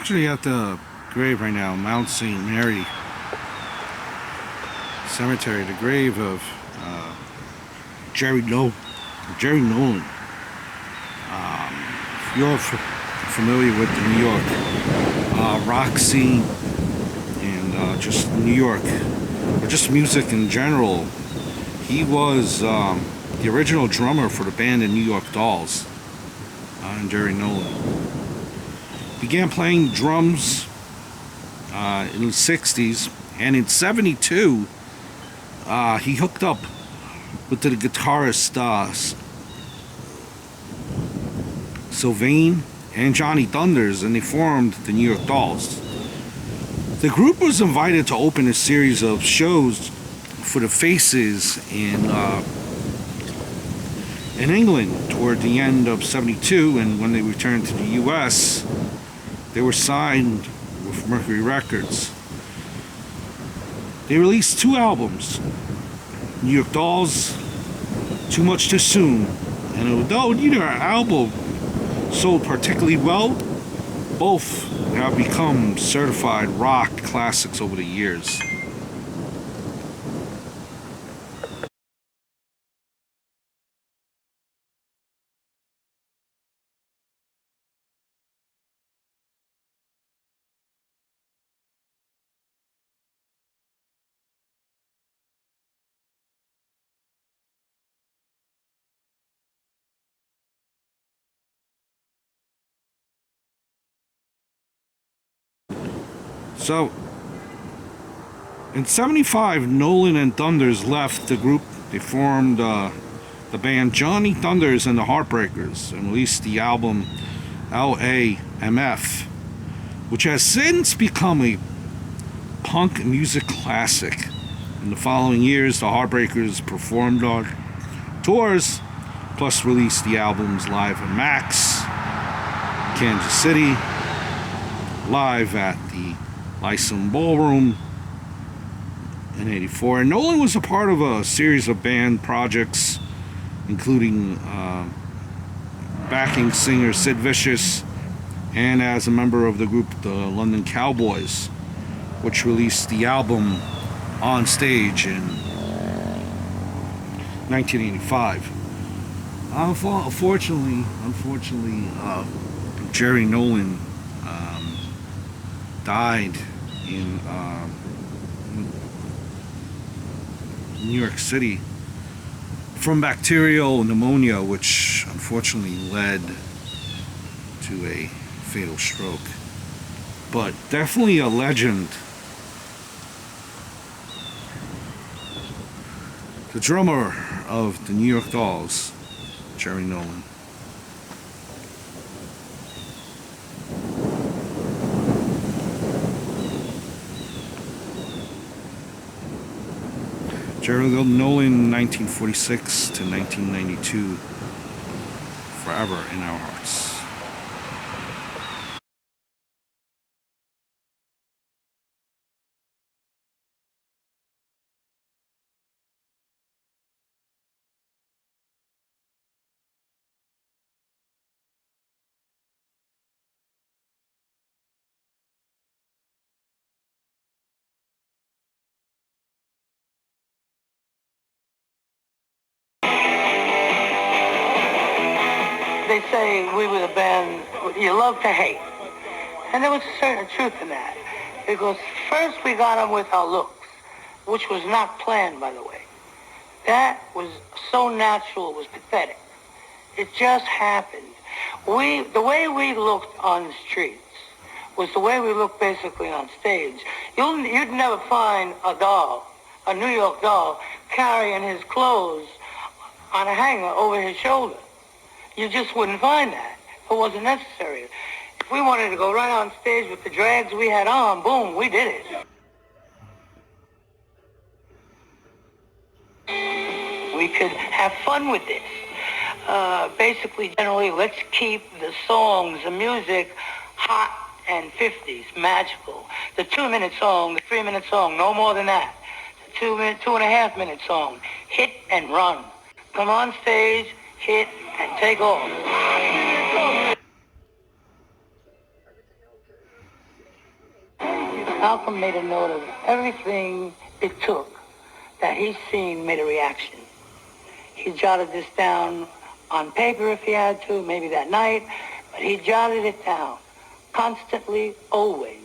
Actually at the grave right now, Mount St. Mary Cemetery, the grave of Jerry Nolan. If you're familiar with the New York rock scene and just New York, or just music in general, he was the original drummer for the band the New York Dolls, and Jerry Nolan. Began playing drums in the 60s, and in 72 he hooked up with the guitarist Sylvain and Johnny Thunders, and they formed the New York Dolls. The group was invited to open a series of shows for the Faces in England toward the end of 72, and when they returned to the US, they were signed with Mercury Records. They released 2 albums, New York Dolls, Too Much Too Soon, and although neither album sold particularly well, both have become certified rock classics over the years. So, in 75, Nolan and Thunders left the group. They formed the band Johnny Thunders and the Heartbreakers and released the album LAMF, which has since become a punk music classic. In the following years, the Heartbreakers performed on tours, plus released the albums Live at Max, Kansas City, Live at the Lyceum Ballroom in '84. And Nolan was a part of a series of band projects, including backing singer Sid Vicious, and as a member of the group the London Cowboys, which released the album On Stage in 1985. Unfortunately, Jerry Nolan died in New York City from bacterial pneumonia, which unfortunately led to a fatal stroke. But definitely a legend. The drummer of the New York Dolls, Jerry Nolan. Jerry Nolan, 1946 to 1992, forever in our hearts. They say we were the band you love to hate. And there was a certain truth in that. Because first we got them with our looks, which was not planned, by the way. That was so natural, it was pathetic. It just happened. The way we looked on the streets was the way we looked basically on stage. You'd never find a doll, a New York doll, carrying his clothes on a hanger over his shoulder. You just wouldn't find that. It wasn't necessary. If we wanted to go right on stage with the drags we had on, boom, we did it. We could have fun with this. Basically, generally, let's keep the songs, the music, hot and 50s, magical. The 2-minute song, the 3-minute song, no more than that. The 2.5-minute song, hit and run. Come on stage, hit and take off. Malcolm made a note of everything it took that he's seen made a reaction. He jotted this down on paper if he had to, maybe that night, but he jotted it down constantly, always.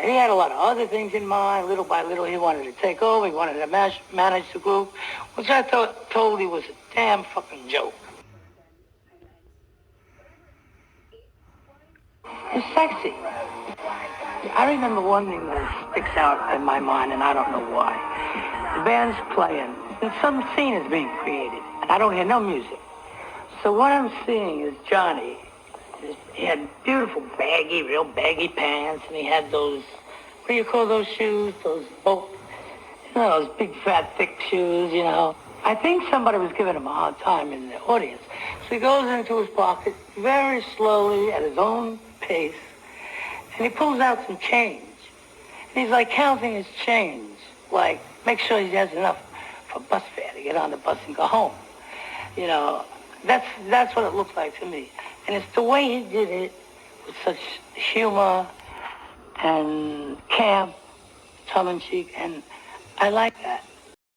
He had a lot of other things in mind. Little by little, he wanted to take over. He wanted to manage the group, which I thought totally was a damn fucking joke. It's sexy. I remember one thing that sticks out in my mind, and I don't know why. The band's playing, and some scene is being created, and I don't hear no music. So what I'm seeing is Johnny. He had beautiful real baggy pants, and he had those, what do you call those shoes? Those those big, fat, thick shoes, you know. I think somebody was giving him a hard time in the audience. So he goes into his pocket very slowly at his own pace, and he pulls out some change. And he's like counting his change, like make sure he has enough for bus fare to get on the bus and go home. You know, that's what it looks like to me. And it's the way he did it with such humor and camp, tongue-in-cheek, and I like that.